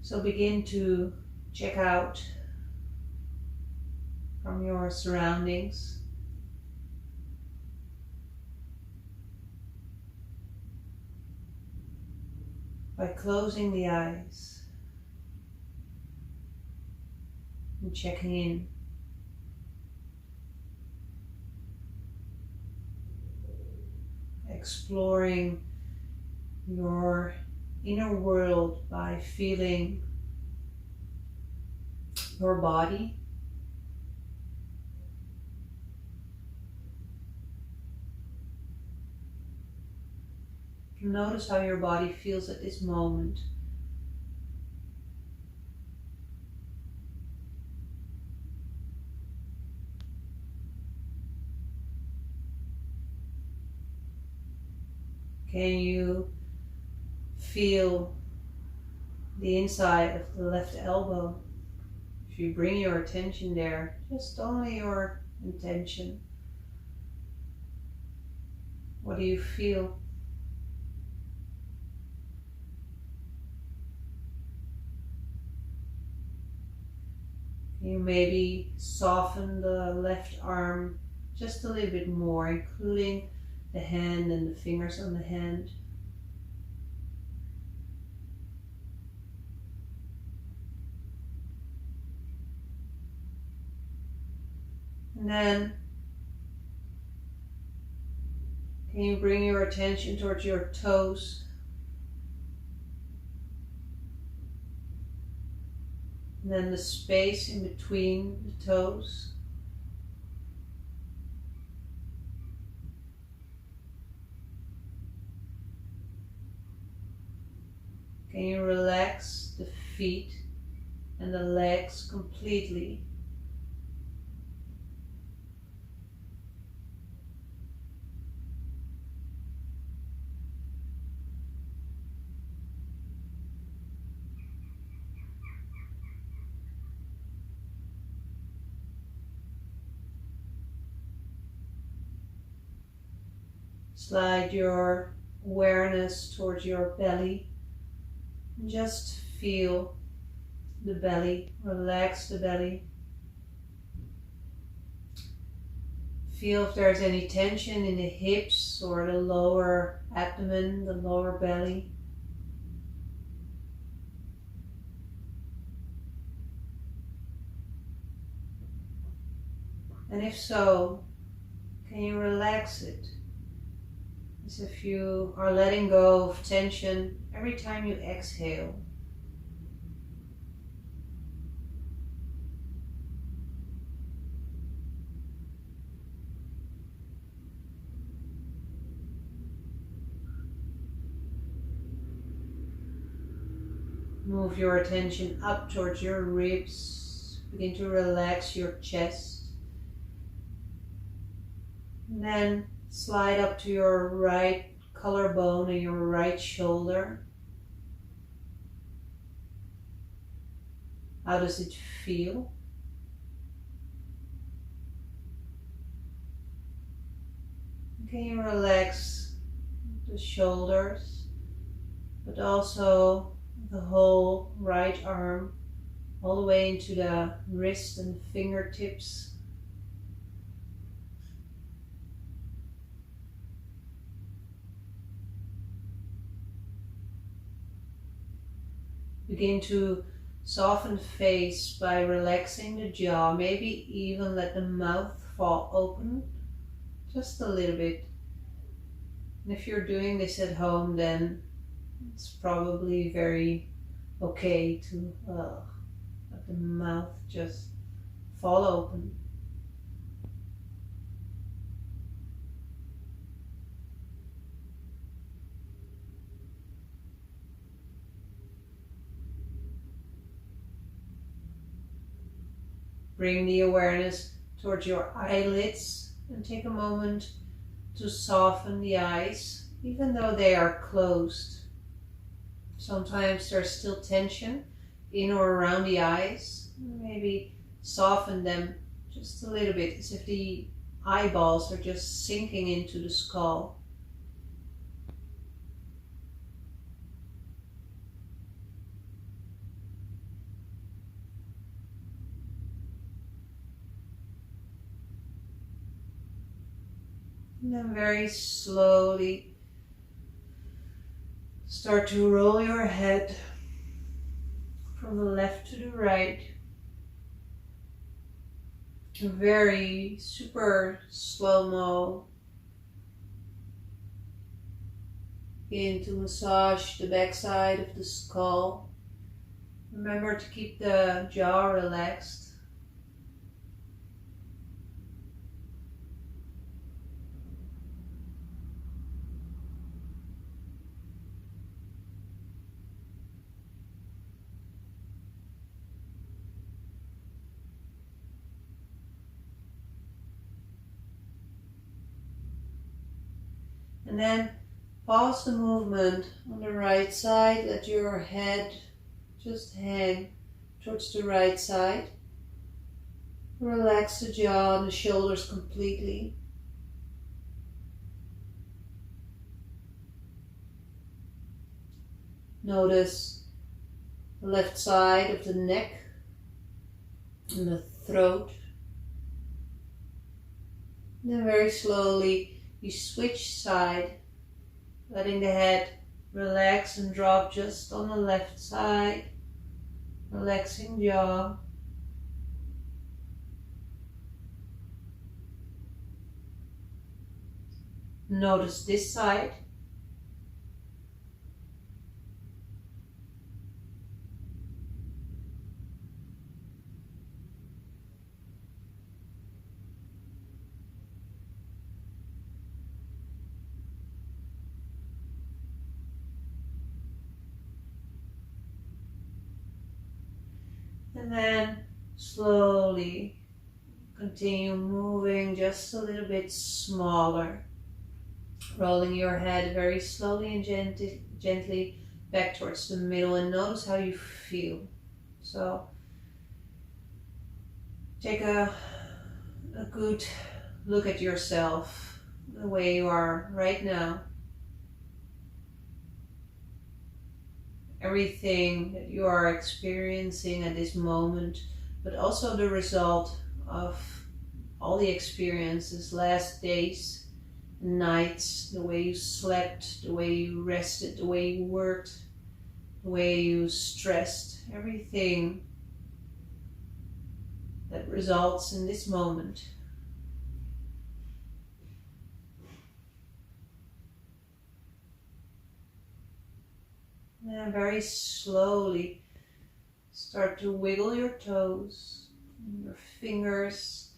So begin to check out from your surroundings. By closing the eyes and checking in. Exploring your inner world by feeling your body. Notice how your body feels at this moment. Can you feel the inside of the left elbow? If you bring your attention there, just only your intention. What do you feel? Can you maybe soften the left arm just a little bit more, including the hand and the fingers on the hand? And then, can you bring your attention towards your toes? And then the space in between the toes. Can you relax the feet and the legs completely? Slide your awareness towards your belly. And just feel the belly, relax the belly. Feel if there's any tension in the hips or the lower abdomen, the lower belly. And if so, can you relax it? As if you are letting go of tension every time you exhale. Move your attention up towards your ribs. Begin to relax your chest. And then slide up to your right collarbone and your right shoulder. How does it feel? Can you relax the shoulders, but also the whole right arm, all the way into the wrist and fingertips? Begin to soften the face by relaxing the jaw, maybe even let the mouth fall open just a little bit. And if you're doing this at home, then it's probably very okay to let the mouth just fall open. Bring the awareness towards your eyelids and take a moment to soften the eyes, even though they are closed. Sometimes there's still tension in or around the eyes. Maybe soften them just a little bit, as if the eyeballs are just sinking into the skull. And then very slowly start to roll your head from the left to the right. Very super slow-mo. Begin to massage the backside of the skull. Remember to keep the jaw relaxed. And then pause the movement on the right side. Let your head just hang towards the right side. Relax the jaw and the shoulders completely. Notice the left side of the neck and the throat. And then very slowly you switch side, letting the head relax and drop just on the left side, relaxing jaw. Notice this side. And then slowly continue moving just a little bit smaller. Rolling your head very slowly and gently back towards the middle, and notice how you feel. So take a good look at yourself, the way you are right now. Everything that you are experiencing at this moment, but also the result of all the experiences, last days, nights, the way you slept, the way you rested, the way you worked, the way you stressed, everything that results in this moment. And very slowly start to wiggle your toes, your fingers.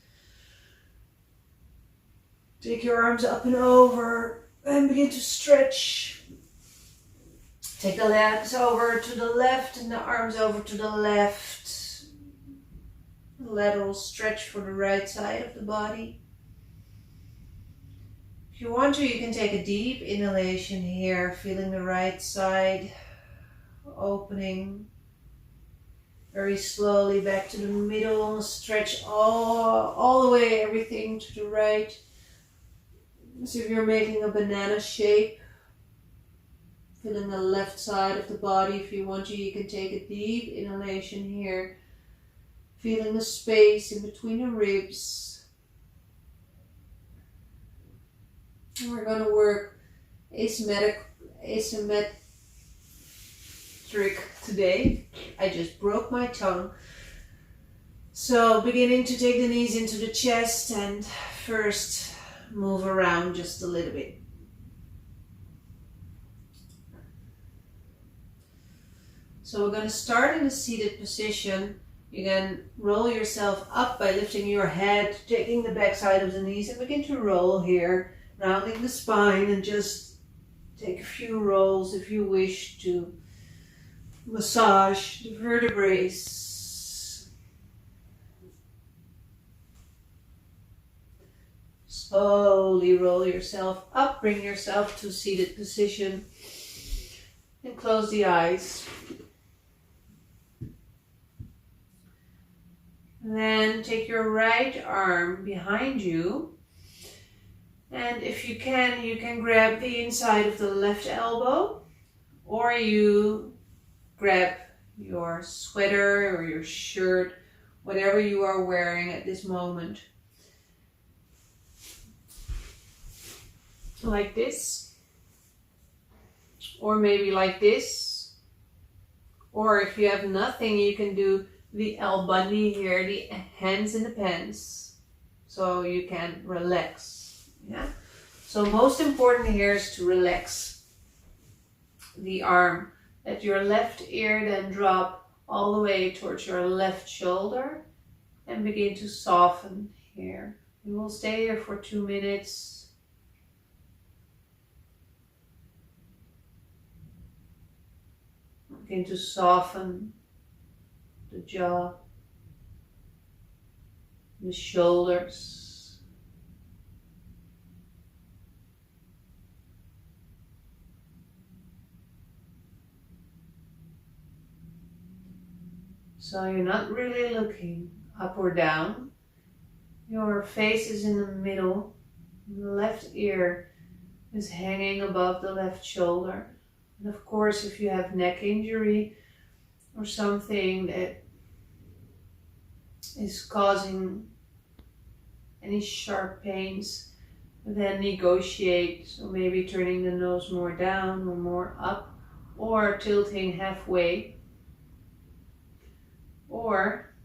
Take your arms up and over and begin to stretch. Take the legs over to the left and the arms over to the left. Lateral stretch for the right side of the body. If you want to, you can take a deep inhalation here, feeling the right side opening. Very slowly back to the middle, stretch all the way, everything to the right. As if you're making a banana shape. Feeling the left side of the body. If you want to, you can take a deep inhalation here. Feeling the space in between the ribs. And we're going to work asymmetric today. I just broke my tongue. So beginning to take the knees into the chest and first move around just a little bit. So we're going to start in a seated position. You can roll yourself up by lifting your head, taking the back side of the knees, and begin to roll here, rounding the spine, and just take a few rolls if you wish to massage the vertebrae. Slowly roll yourself up, bring yourself to seated position, and close the eyes. And then take your right arm behind you, and if you can grab the inside of the left elbow, or you grab your sweater or your shirt, whatever you are wearing at this moment. like this, or maybe like this, or if you have nothing, you can do the El Bundy here, the hands in the pants, so you can relax. Yeah. So most important here is to relax the arm. Let your left ear then drop all the way towards your left shoulder and begin to soften here. We will stay here for 2 minutes. Begin to soften the jaw, the shoulders. So you're not really looking up or down. Your face is in the middle. The left ear is hanging above the left shoulder. And of course, if you have neck injury or something that is causing any sharp pains, then negotiate. So maybe turning the nose more down or more up, or tilting halfway. Or,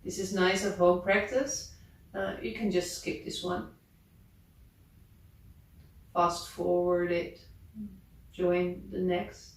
this is nice at home practice, you can just skip this one. Fast forward it, join the next.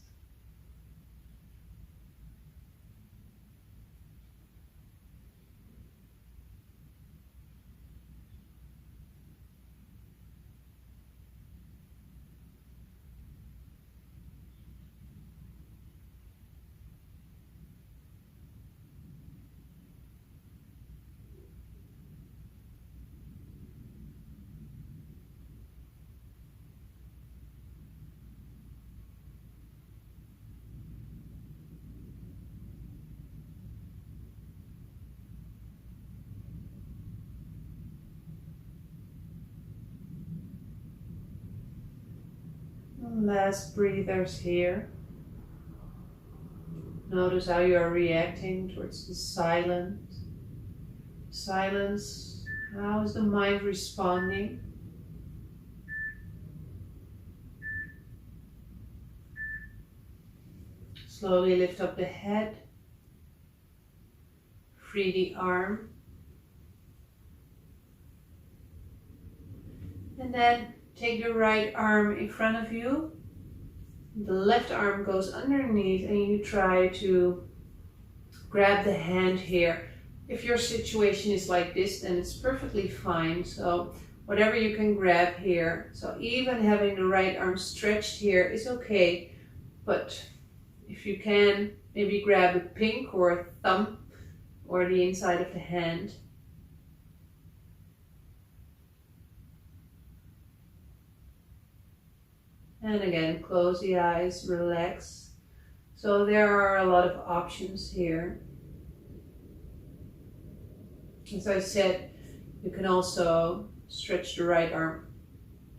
Last breathers here. Notice how you are reacting towards the silence. Silence, how is the mind responding? Slowly lift up the head. Free the arm. And then take your right arm in front of you. The left arm goes underneath and you try to grab the hand here. If your situation is like this, then it's perfectly fine. So whatever you can grab here. So even having the right arm stretched here is okay. But if you can, maybe grab a pink or a thumb or the inside of the hand. And again, close the eyes, relax. So there are a lot of options here. As I said, you can also stretch the right arm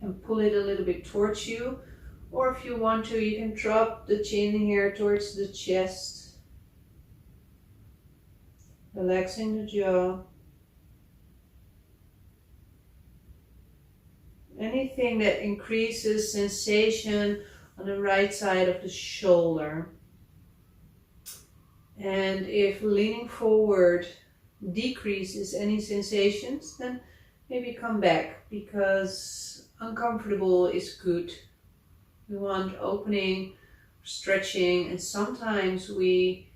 and pull it a little bit towards you. Or if you want to, you can drop the chin here towards the chest. Relaxing the jaw. Anything that increases sensation on the right side of the shoulder. And if leaning forward decreases any sensations, then maybe come back, because uncomfortable is good. We want opening, stretching, and sometimes we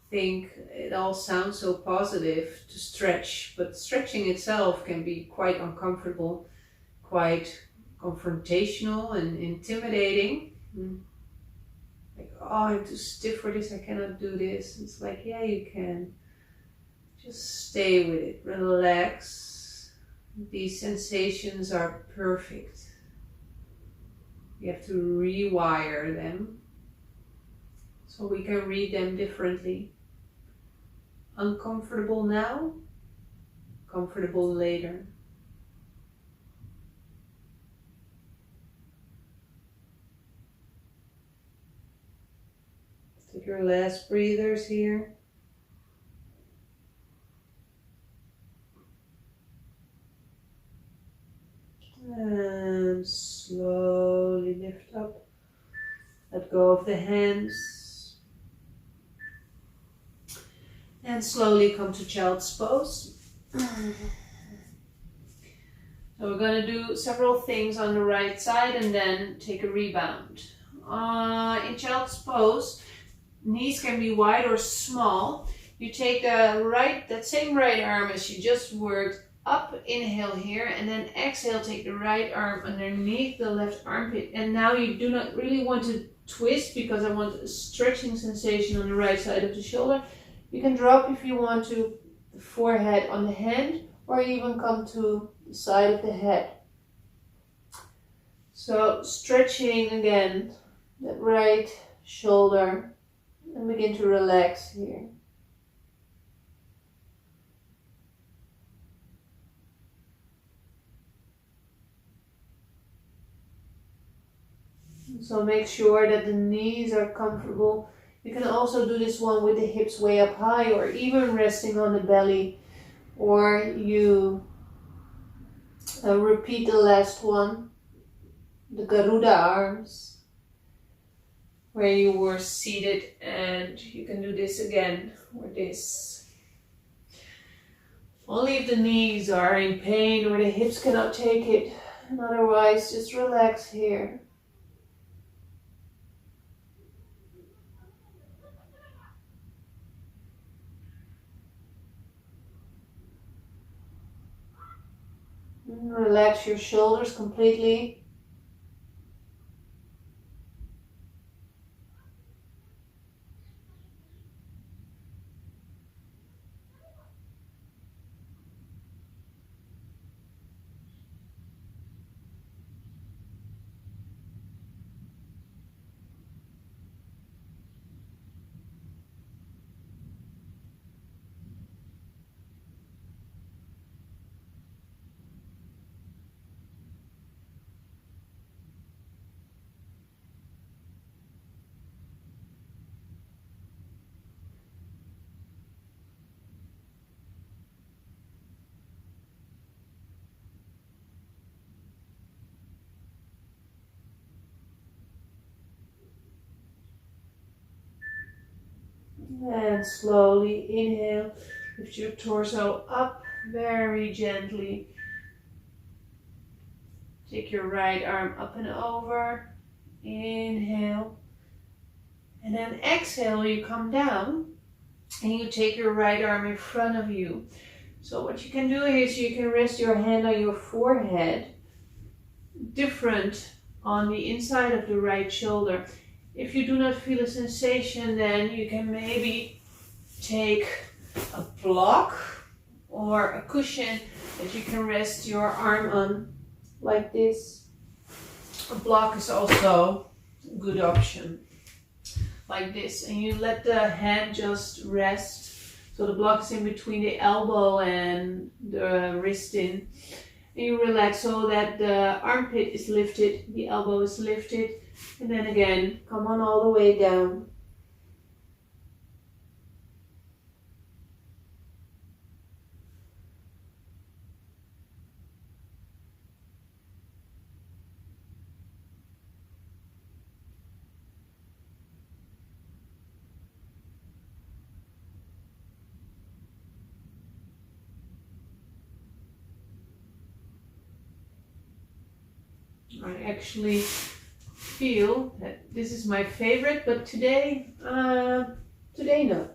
think it all sounds so positive to stretch, but stretching itself can be quite uncomfortable, quite confrontational and intimidating. Like, oh, I'm too stiff for this, I cannot do this. It's like, yeah, you can. Just stay with it, relax. These sensations are perfect. You have to rewire them so we can read them differently. Uncomfortable now, comfortable later. Take your last breathers here. And and slowly lift up. Let go of the hands. And slowly come to child's pose. So we're going to do several things on the right side and then take a rebound. In child's pose, knees can be wide or small. You take that same right arm as you just worked up, inhale here, and then exhale, take the right arm underneath the left armpit. And now you do not really want to twist because I want a stretching sensation on the right side of the shoulder. You can drop if you want to the forehead on the hand, or even come to the side of the head. So stretching again that right shoulder and begin to relax here. So make sure that the knees are comfortable. You can also do this one with the hips way up high, or even resting on the belly, or you repeat the last one, the Garuda arms, where you were seated, and you can do this again, or this. Only if the knees are in pain or the hips cannot take it, and otherwise just relax here. Relax your shoulders completely. And slowly inhale, lift your torso up very gently. Take your right arm up and over. Inhale. And then exhale, you come down and you take your right arm in front of you. So what you can do is you can rest your hand on your forehead, different on the inside of the right shoulder. If you do not feel a sensation, then you can maybe take a block or a cushion that you can rest your arm on, like this. A block is also a good option, like this. And you let the hand just rest. So the block is in between the elbow and the wrist in. And you relax so that the armpit is lifted, the elbow is lifted. And then again, come on all the way down. I actually feel that this is my favorite, but today no.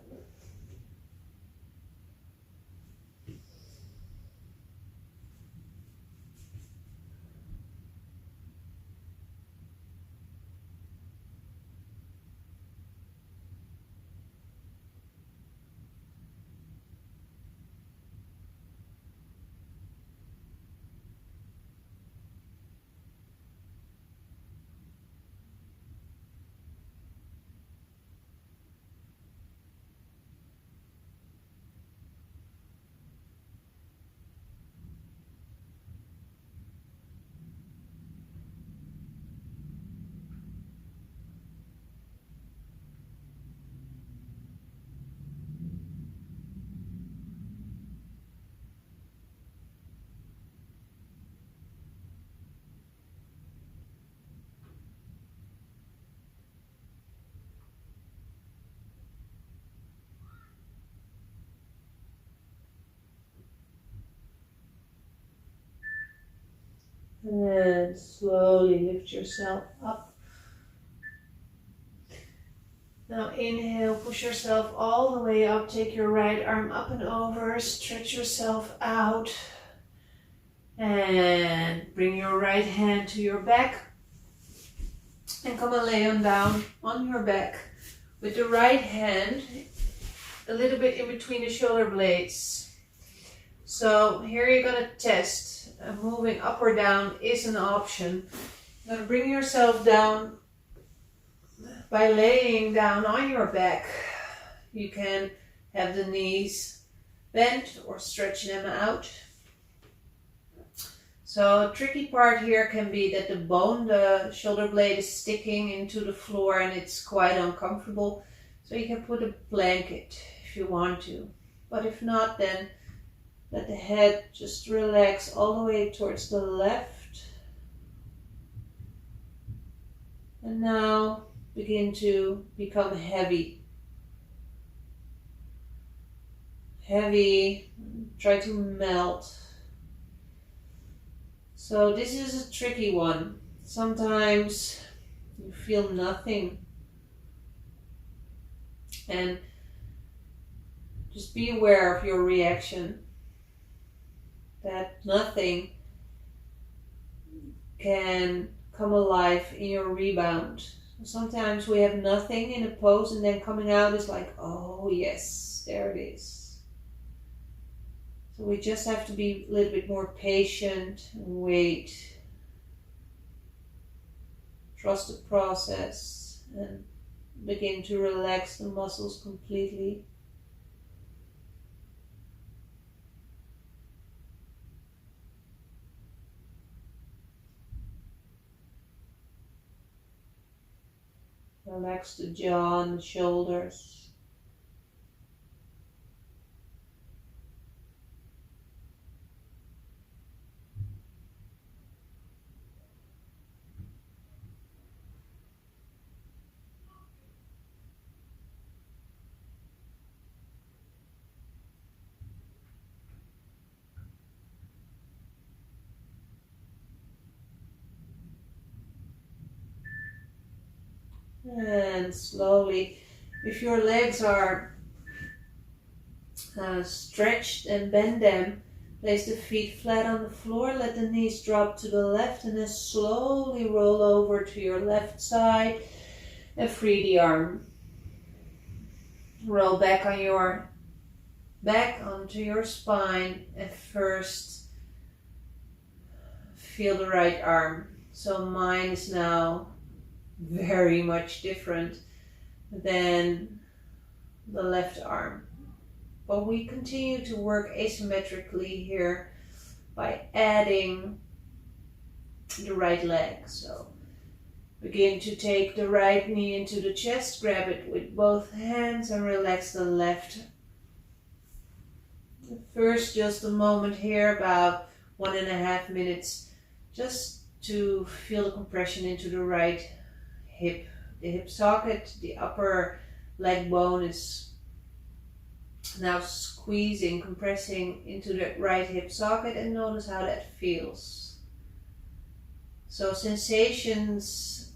and slowly lift yourself up. Now inhale, push yourself all the way up, take your right arm up and over, stretch yourself out, and bring your right hand to your back, and come and lay on down on your back with the right hand a little bit in between the shoulder blades. So here you're going to test. Moving up or down is an option. You're going to bring yourself down by laying down on your back. You can have the knees bent or stretch them out. So a tricky part here can be that the bone, the shoulder blade, is sticking into the floor and it's quite uncomfortable. So you can put a blanket if you want to. But if not, then let the head just relax all the way towards the left. And now begin to become heavy. Heavy, try to melt. So this is a tricky one. Sometimes you feel nothing. And just be aware of your reaction. That nothing can come alive in your rebound. Sometimes we have nothing in a pose and then coming out is like, oh yes, there it is. So we just have to be a little bit more patient and wait. Trust the process and begin to relax the muscles completely. Relax the jaw and the shoulders. And slowly, if your legs are stretched, and bend them. Place the feet flat on the floor, let the knees drop to the left, and then slowly roll over to your left side and free the arm. Roll back on your back onto your spine, and first feel the right arm. So mine is now very much different than the left arm. But we continue to work asymmetrically here by adding the right leg. So begin to take the right knee into the chest, grab it with both hands and relax the left. First, just a moment here, about 1.5 minutes, just to feel the compression into the right hip. The hip socket, the upper leg bone is now squeezing, compressing into the right hip socket, and notice how that feels. So sensations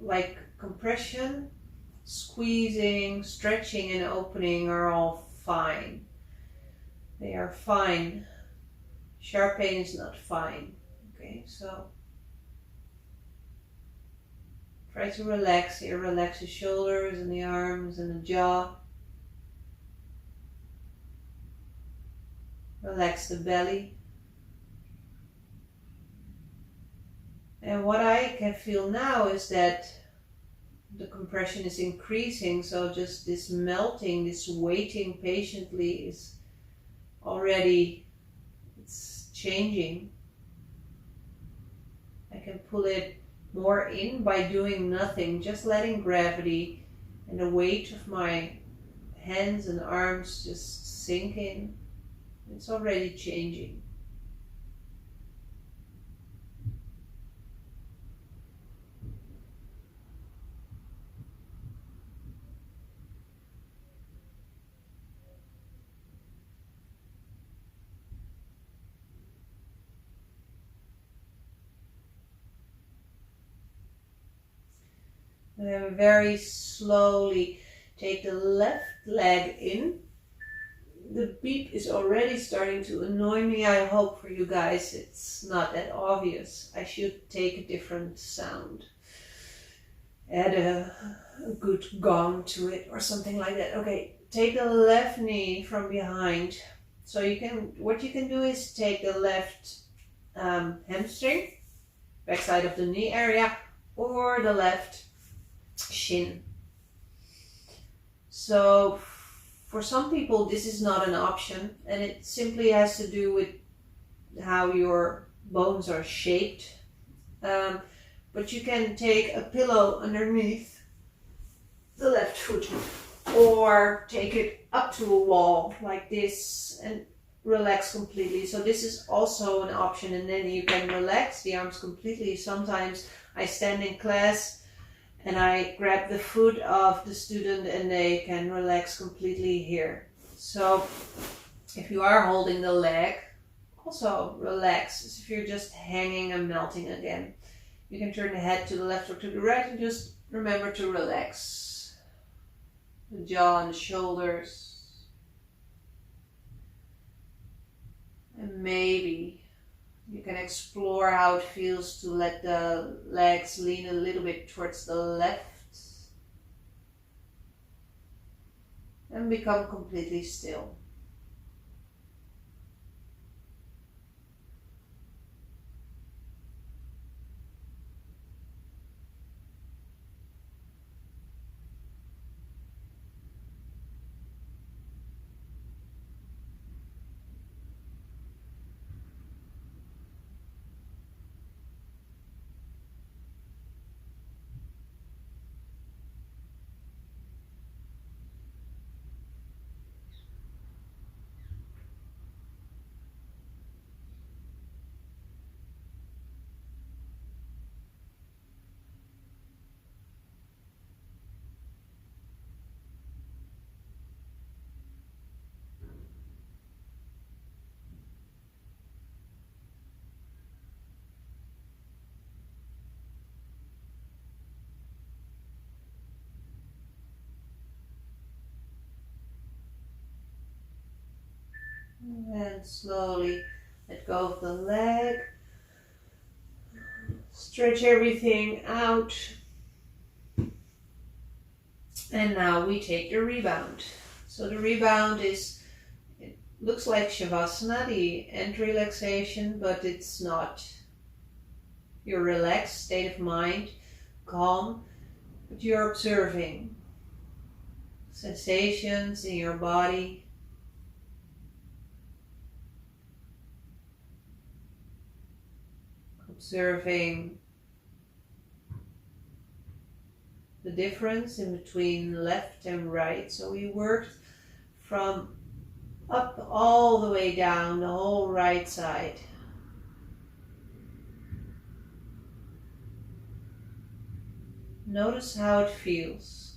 like compression, squeezing, stretching and opening are all fine. They are fine. Sharp pain is not fine. Okay, so try to relax here. Relax the shoulders and the arms and the jaw. Relax the belly. And what I can feel now is that the compression is increasing, so just this melting, this waiting patiently is already, it's changing. I can pull it more in by doing nothing, just letting gravity and the weight of my hands and arms just sink in. It's already changing. And then very slowly take the left leg in. The beep is already starting to annoy me. I hope for you guys it's not that obvious. I should take a different sound. Add a good gong to it or something like that. Okay, take the left knee from behind. So what you can do is take the left hamstring, backside of the knee area, or the left shin. So for some people this is not an option, and it simply has to do with how your bones are shaped. But you can take a pillow underneath the left foot, or take it up to a wall like this and relax completely. So this is also an option, and then you can relax the arms completely. Sometimes I stand in class and I grab the foot of the student and they can relax completely here. So if you are holding the leg, also relax as if you're just hanging and melting again. You can turn the head to the left or to the right and just remember to relax the jaw and the shoulders. And maybe you can explore how it feels to let the legs lean a little bit towards the left and become completely still. And slowly let go of the leg. Stretch everything out. And now we take the rebound. So the rebound is, it looks like Shavasana, the end relaxation, but it's not. You're relaxed, state of mind, calm, but you're observing sensations in your body. Observing the difference in between left and right. So we worked from up all the way down the whole right side. Notice how it feels.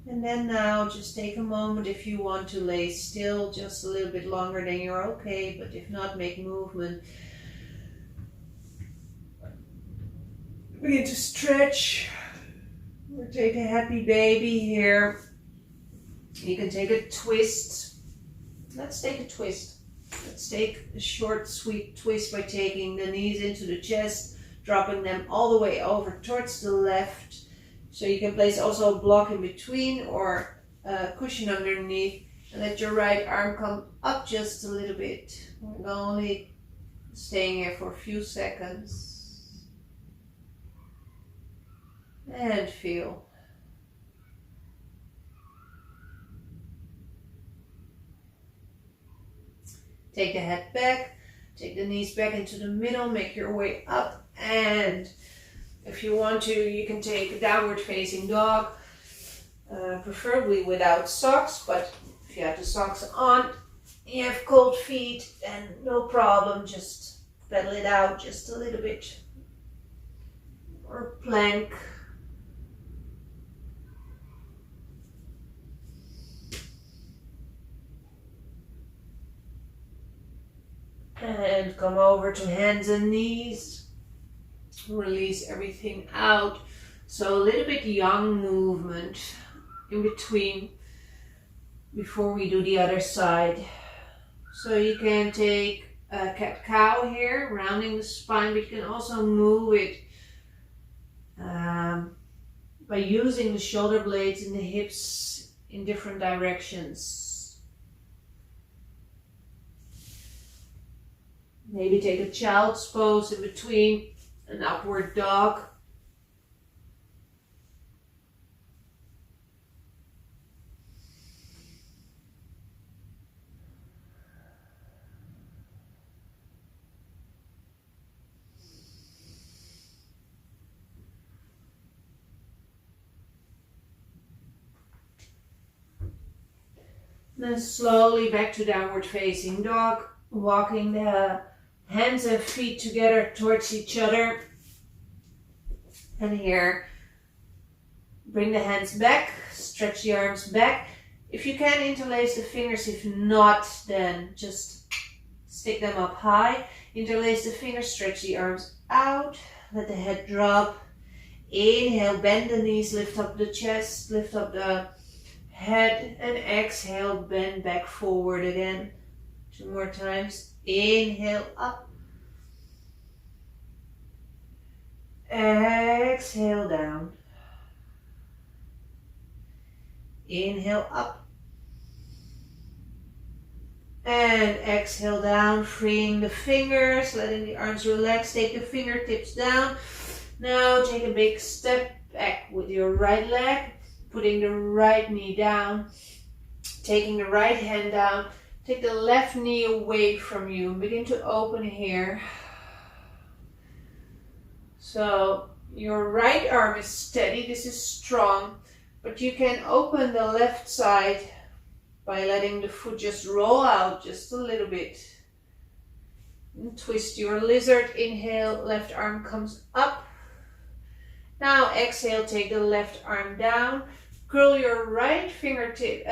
And then now just take a moment if you want to lay still just a little bit longer, then you're okay, but if not, make movement. Begin to stretch or take a happy baby here. You can take a twist. Let's take a twist. Let's take a short, sweet twist by taking the knees into the chest, dropping them all the way over towards the left. So you can place also a block in between or a cushion underneath, and let your right arm come up just a little bit. We're only staying here for a few seconds. And feel. Take the head back, take the knees back into the middle, make your way up, and if you want to, you can take a downward facing dog, preferably without socks, but if you have the socks on, you have cold feet, then no problem, just pedal it out just a little bit. Or plank. And come over to hands and knees. Release everything out. So a little bit yang movement in between before we do the other side. So you can take a cat-cow here, rounding the spine, but you can also move it by using the shoulder blades and the hips in different directions. Maybe take a child's pose in between an upward dog. Then slowly back to downward facing dog, walking the hands and feet together towards each other. And here, bring the hands back, stretch the arms back. If you can, interlace the fingers. If not, then just stick them up high. Interlace the fingers, stretch the arms out, let the head drop. Inhale, bend the knees, lift up the chest, lift up the head, and exhale, bend back forward again. 2 more times. Inhale up. Exhale down. Inhale up. And exhale down, freeing the fingers, letting the arms relax. Take the fingertips down. Now take a big step back with your right leg. Putting the right knee down, taking the right hand down, take the left knee away from you, begin to open here. So your right arm is steady, this is strong, but you can open the left side by letting the foot just roll out just a little bit. And twist your lizard, inhale, left arm comes up. Now exhale, take the left arm down, curl your right fingertip,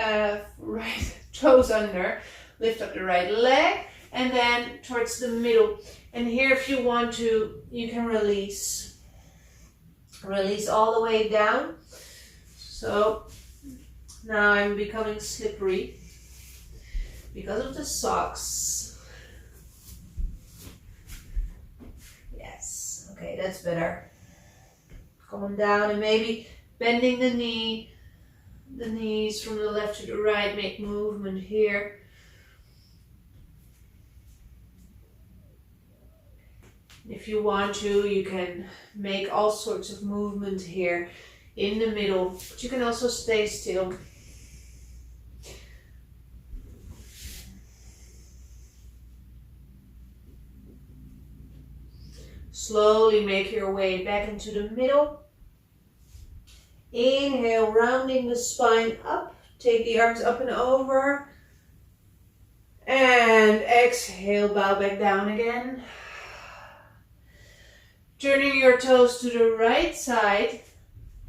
right toes under, lift up the right leg, and then towards the middle. And here, if you want to, you can release. Release all the way down. So now I'm becoming slippery because of the socks. Yes, okay, that's better. Coming down and maybe bending the knees from the left to the right, make movement here. If you want to, you can make all sorts of movement here in the middle, but you can also stay still. Slowly make your way back into the middle. Inhale, rounding the spine up. Take the arms up and over. And exhale, bow back down again. Turning your toes to the right side.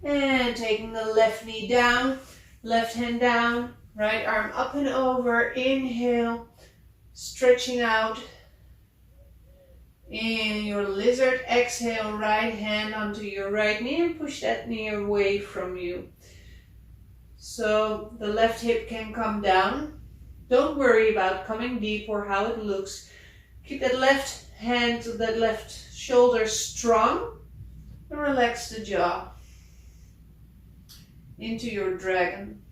And taking the left knee down. Left hand down. Right arm up and over. Inhale. Stretching out. In your lizard, exhale, right hand onto your right knee and push that knee away from you. So the left hip can come down. Don't worry about coming deep or how it looks. Keep that left hand to that left shoulder strong and relax the jaw into your dragon.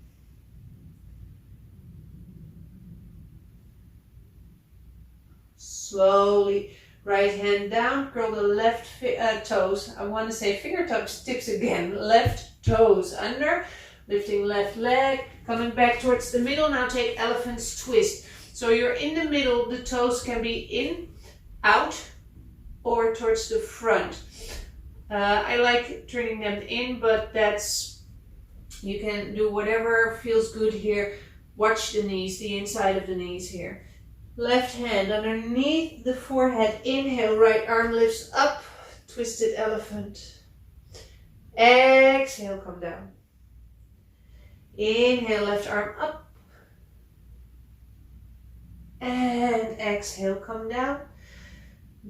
Slowly. Right hand down, curl the left toes. I want to say fingertips again. Left toes under, lifting left leg, coming back towards the middle. Now take elephant's twist. So you're in the middle, the toes can be in, out, or towards the front. I like turning them in, but you can do whatever feels good here. Watch the knees, the inside of the knees here. Left hand underneath the forehead. Inhale, right arm lifts up. Twisted elephant. Exhale, come down. Inhale, left arm up. And exhale, come down.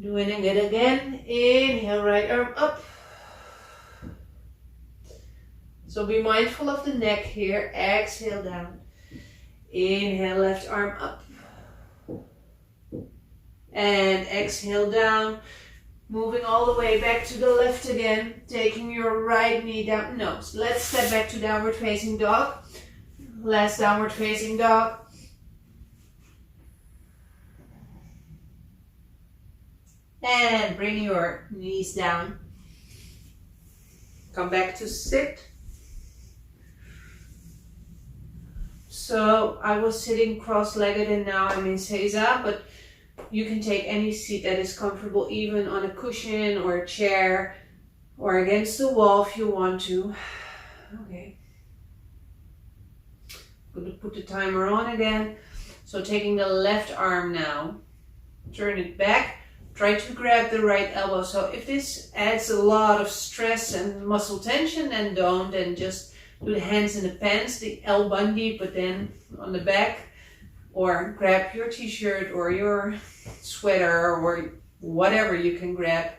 Doing it again. Inhale, right arm up. So be mindful of the neck here. Exhale down. Inhale, left arm up. And exhale down. Moving all the way back to the left again. Taking your right knee down. No, so let's step back to downward facing dog. Last downward facing dog. And bring your knees down. Come back to sit. So I was sitting cross-legged and now I'm in Seiza, but you can take any seat that is comfortable, even on a cushion or a chair or against the wall if you want to. Okay. Going to put the timer on again. So taking the left arm now, turn it back. Try to grab the right elbow. So if this adds a lot of stress and muscle tension, then don't. And just do the hands in the pants, the L bungee, but then on the back. Or grab your t-shirt or your sweater or whatever you can grab.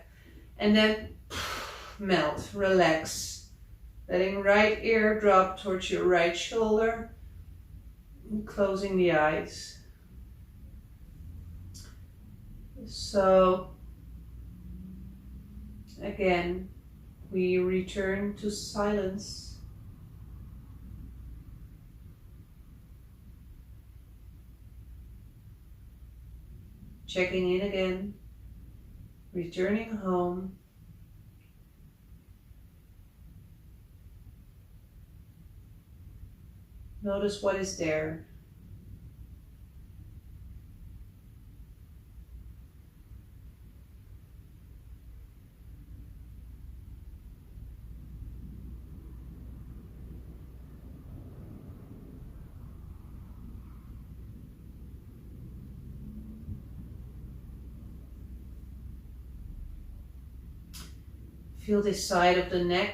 And then melt, relax. Letting right ear drop towards your right shoulder. And closing the eyes. So again, we return to silence. Checking in again, returning home. Notice what is there. Feel this side of the neck,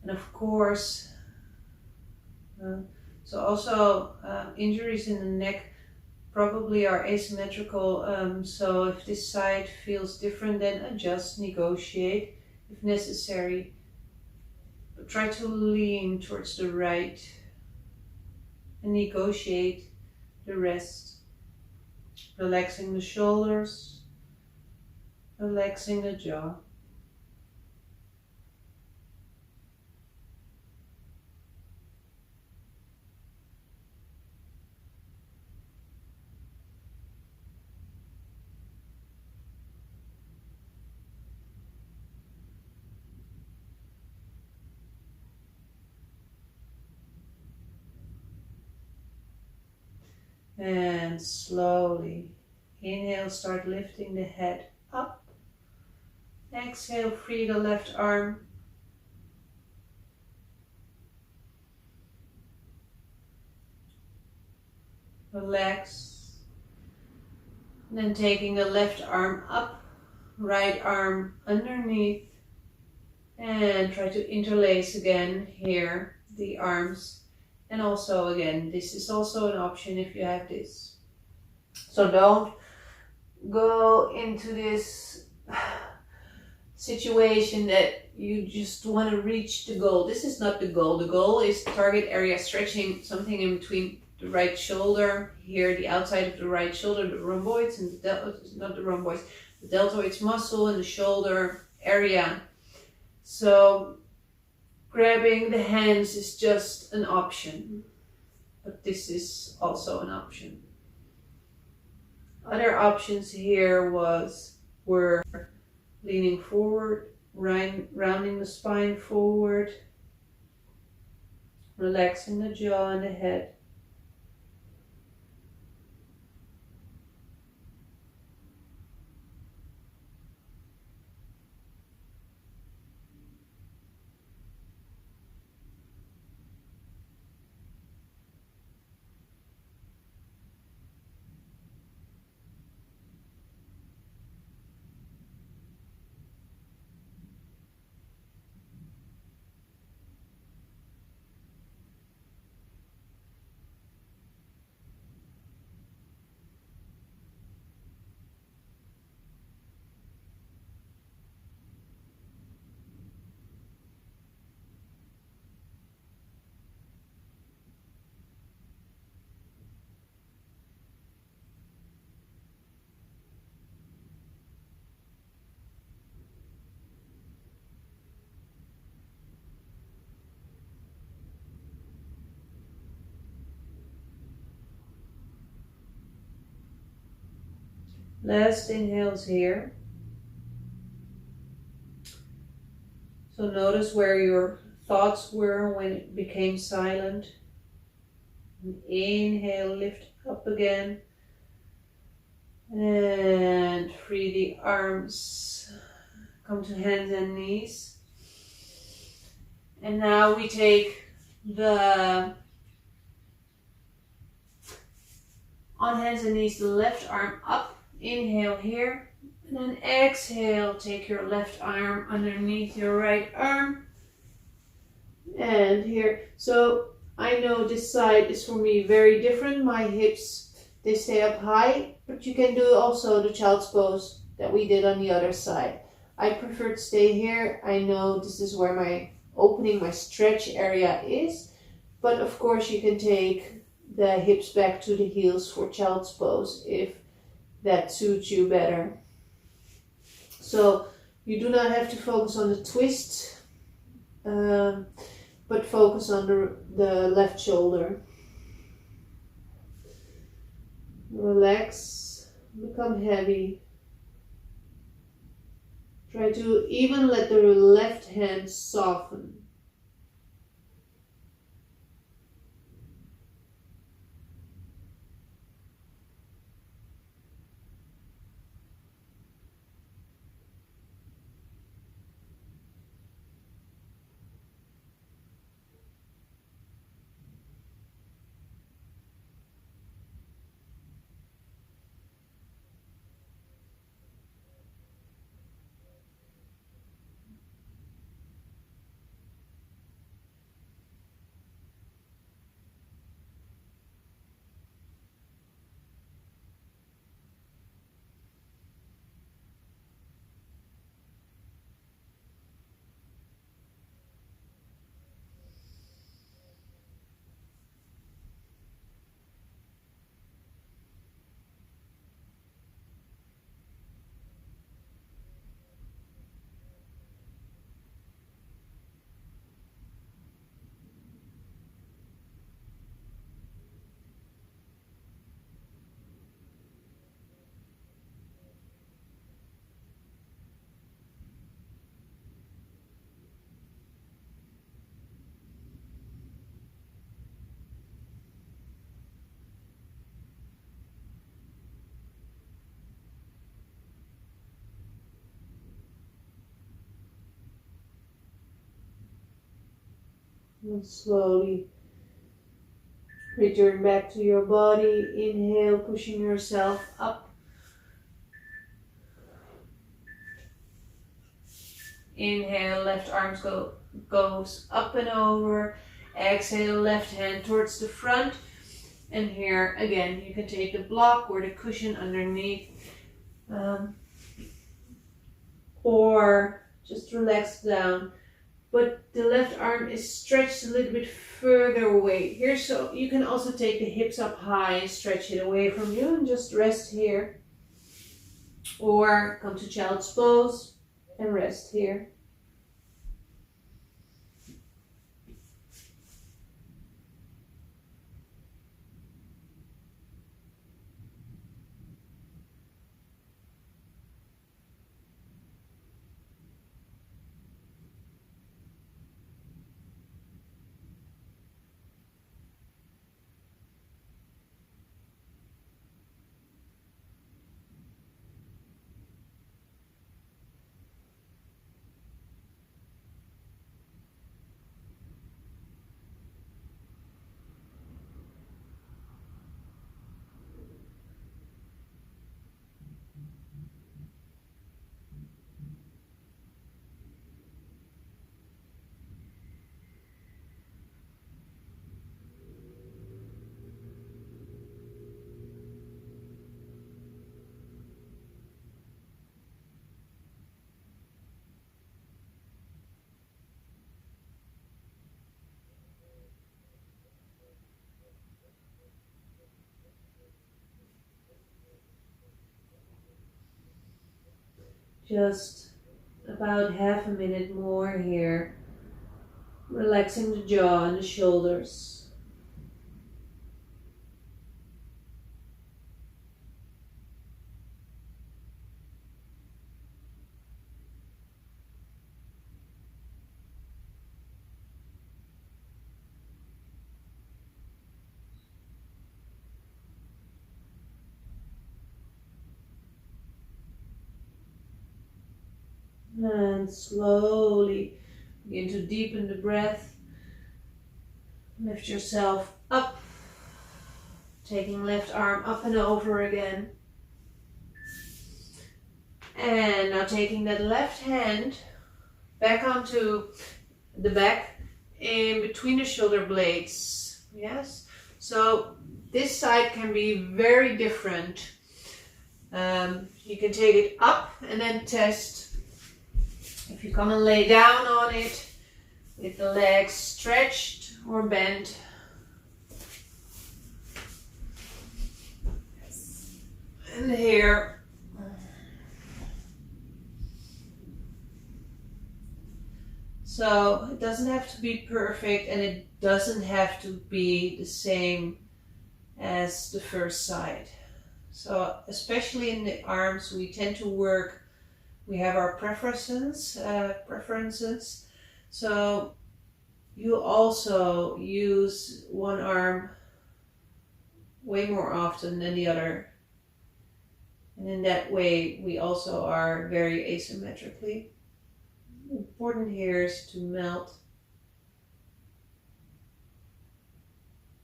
and of course, so also injuries in the neck probably are asymmetrical, so if this side feels different, then adjust, negotiate if necessary. But try to lean towards the right and negotiate the rest. Relaxing the shoulders, relaxing the jaw. And slowly, inhale, start lifting the head up. Exhale, free the left arm. Relax. And then taking the left arm up, right arm underneath. And try to interlace again here, the arms. And also again, this is also an option if you have this. So don't go into this situation that you just want to reach the goal. This is not the goal. The goal is target area stretching, something in between the right shoulder, here the outside of the right shoulder, the rhomboids and not the rhomboids, the deltoids muscle and the shoulder area. So grabbing the hands is just an option, but this is also an option. Other options here were leaning forward, rounding the spine forward, relaxing the jaw and the head. Last inhales here. So notice where your thoughts were when it became silent. And inhale, lift up again. And free the arms. Come to hands and knees. And now we take on hands and knees, the left arm up. Inhale here. And then exhale, take your left arm underneath your right arm. And here. So I know this side is for me very different. My hips, they stay up high. But you can do also the child's pose that we did on the other side. I prefer to stay here. I know this is where my opening, my stretch area is. But of course you can take the hips back to the heels for child's pose if that suits you better. So you do not have to focus on the twist, but focus on the left shoulder. Relax, become heavy. Try to even let the left hand soften. And slowly return back to your body. Inhale, pushing yourself up. Inhale, left arm goes up and over. Exhale, left hand towards the front. And here again, you can take the block or the cushion underneath. Or just relax down. But the left arm is stretched a little bit further away here, so you can also take the hips up high and stretch it away from you and just rest here. Or come to child's pose and rest here. Just about half a minute more here, relaxing the jaw and the shoulders. And slowly begin to deepen the breath. Lift yourself up. Taking left arm up and over again. And now taking that left hand back onto the back in between the shoulder blades. Yes? So this side can be very different. You can take it up and then test if you come and lay down on it with the legs stretched or bent. And here. So it doesn't have to be perfect and it doesn't have to be the same as the first side. So especially in the arms, we tend to work, we have our preferences. So you also use one arm way more often than the other. And in that way, we also are very asymmetrically. Important here is to melt,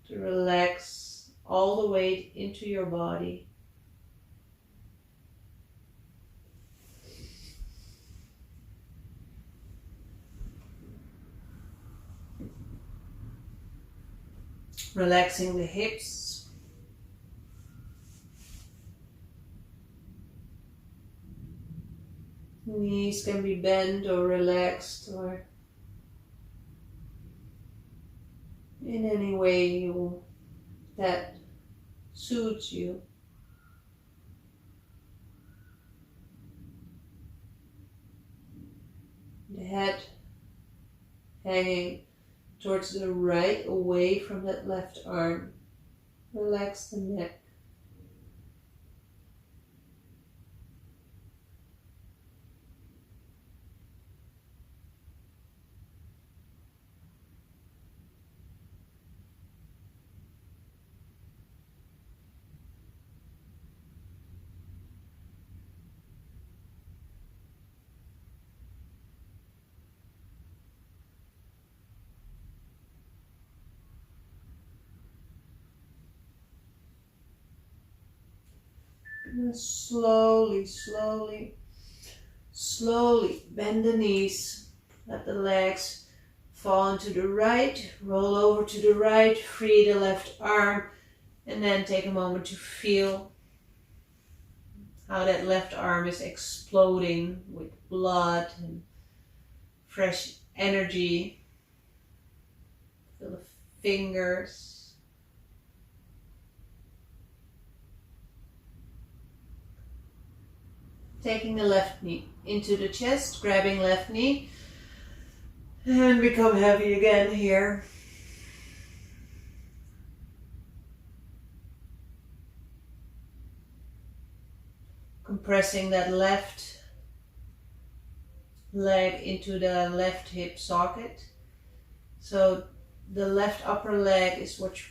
to relax all the weight into your body. Relaxing the hips. Knees can be bent or relaxed or in any way that suits you. The head hanging towards the right, away from that left arm. Relax the neck. And slowly bend the knees. Let the legs fall into the right. Roll over to the right. Free the left arm. And then take a moment to feel how that left arm is exploding with blood and fresh energy. Feel the fingers. Taking the left knee into the chest, grabbing left knee, and become heavy again here. Compressing that left leg into the left hip socket. So the left upper leg is what's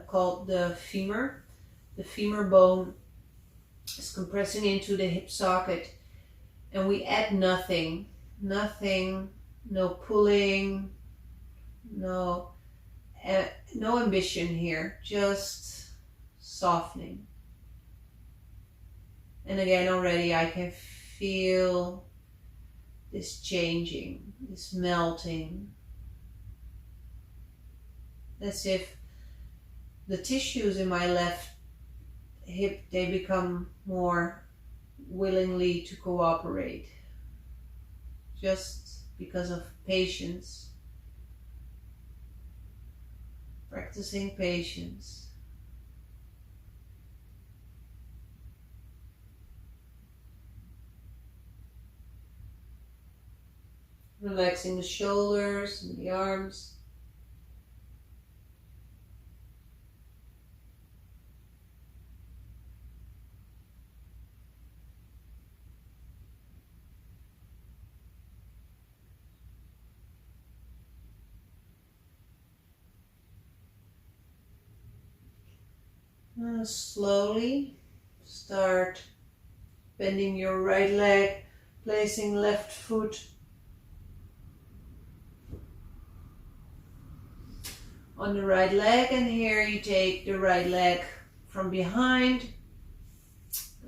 called the femur. The femur bone is compressing into the hip socket, and we add nothing, no pulling, no ambition here, just softening. And again, already I can feel this changing, this melting, as if the tissues in my left hip, they become more willingly to cooperate, just because of patience, practicing patience. Relaxing the shoulders and the arms. Slowly start bending your right leg Placing left foot on the right leg, and here you take the right leg from behind,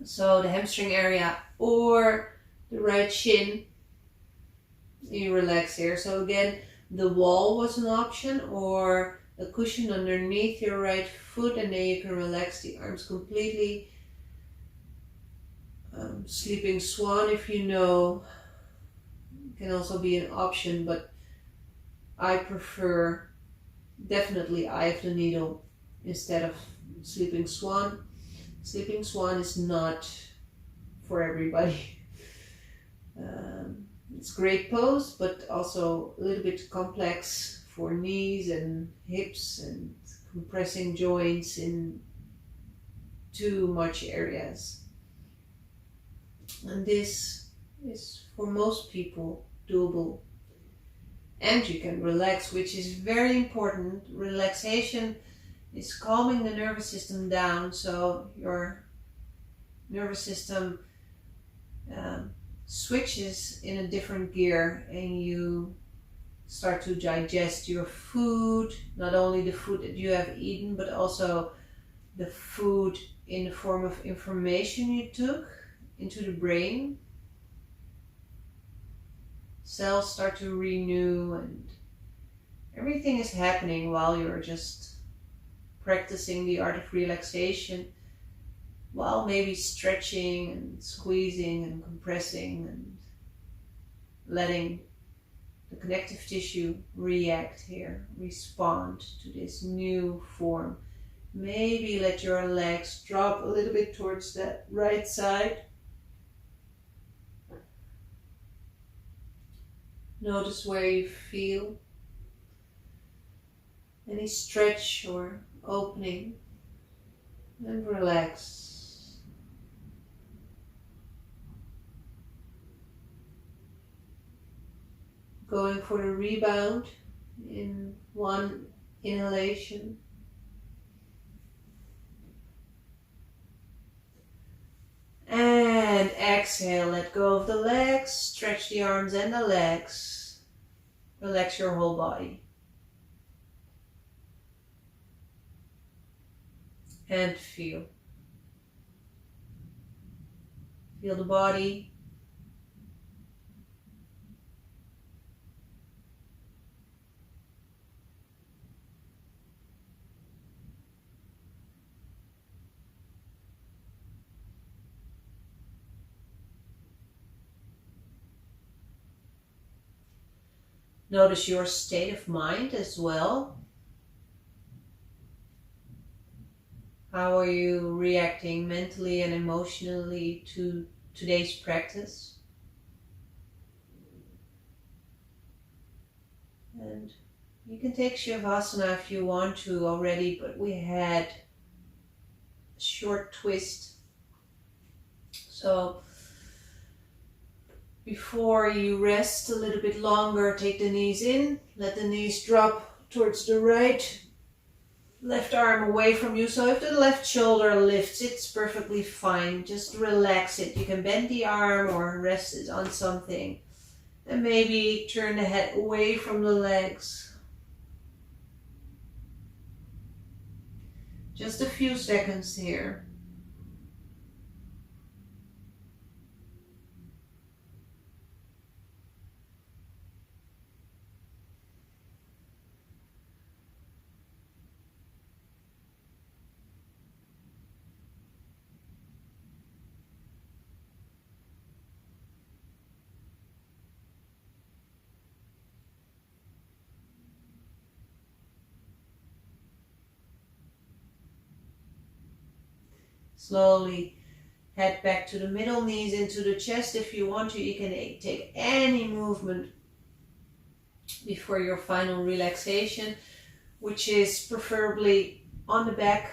so the hamstring area or the right shin. You relax here. So again, the wall was an option, or a cushion underneath your right foot, and then you can relax the arms completely. Sleeping swan, if you know, can also be an option, but I prefer definitely eye of the needle instead of sleeping swan. Sleeping swan is not for everybody. It's a great pose, but also a little bit complex for knees and hips and compressing joints in too much areas. And this is for most people doable. And you can relax, which is very important. Relaxation is calming the nervous system down, so your nervous system switches in a different gear, and you start to digest your food, not only the food that you have eaten, but also the food in the form of information you took into the brain. Cells start to renew, and everything is happening while you're just practicing the art of relaxation, while maybe stretching and squeezing and compressing and letting the connective tissue react here, respond to this new form. Maybe let your legs drop a little bit towards that right side. Notice where you feel any stretch or opening, and relax. Going for the rebound in one inhalation. And exhale, let go of the legs, stretch the arms and the legs. Relax your whole body. And feel. Feel the body. Notice your state of mind as well. How are you reacting mentally and emotionally to today's practice? And you can take Shavasana if you want to already, but we had a short twist. So before you rest a little bit longer, take the knees in, let the knees drop towards the right, left arm away from you. So if the left shoulder lifts, it's perfectly fine. Just relax it. You can bend the arm or rest it on something. And maybe turn the head away from the legs. Just a few seconds here. Slowly head back to the middle, knees into the chest. If you want to, you can take any movement before your final relaxation, which is preferably on the back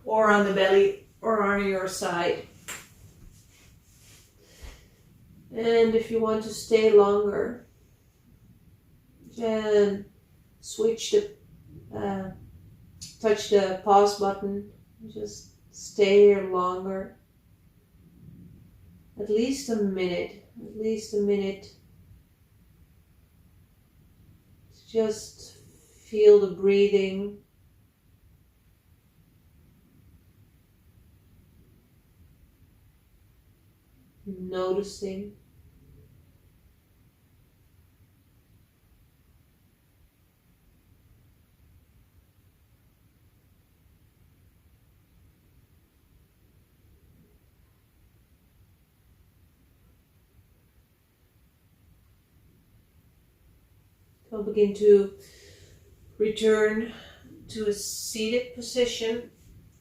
or on the belly or on your side. And if you want to stay longer, then switch the touch the pause button, just stay here longer. at least a minute. Just feel the breathing. Noticing. So begin to return to a seated position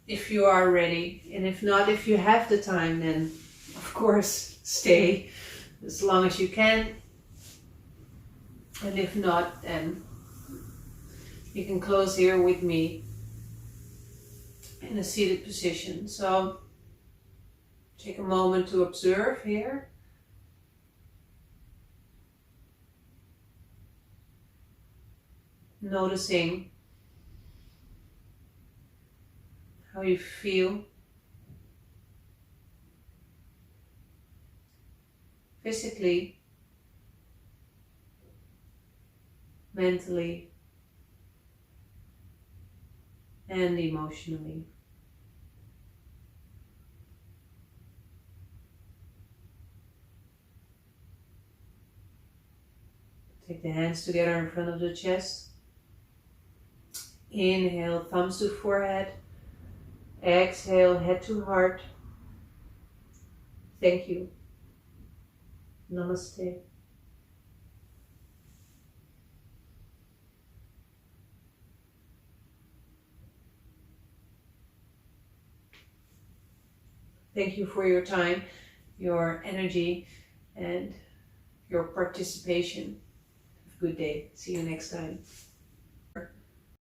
if you are ready. And if not, if you have the time, then of course stay as long as you can. And if not, then you can close here with me in a seated position. So take a moment to observe here. Noticing how you feel physically, mentally, and emotionally. Take the hands together in front of the chest. Inhale, thumbs to forehead. Exhale, head to heart. Thank you. Namaste. Thank you for your time, your energy, and your participation. Have a good day. See you next time.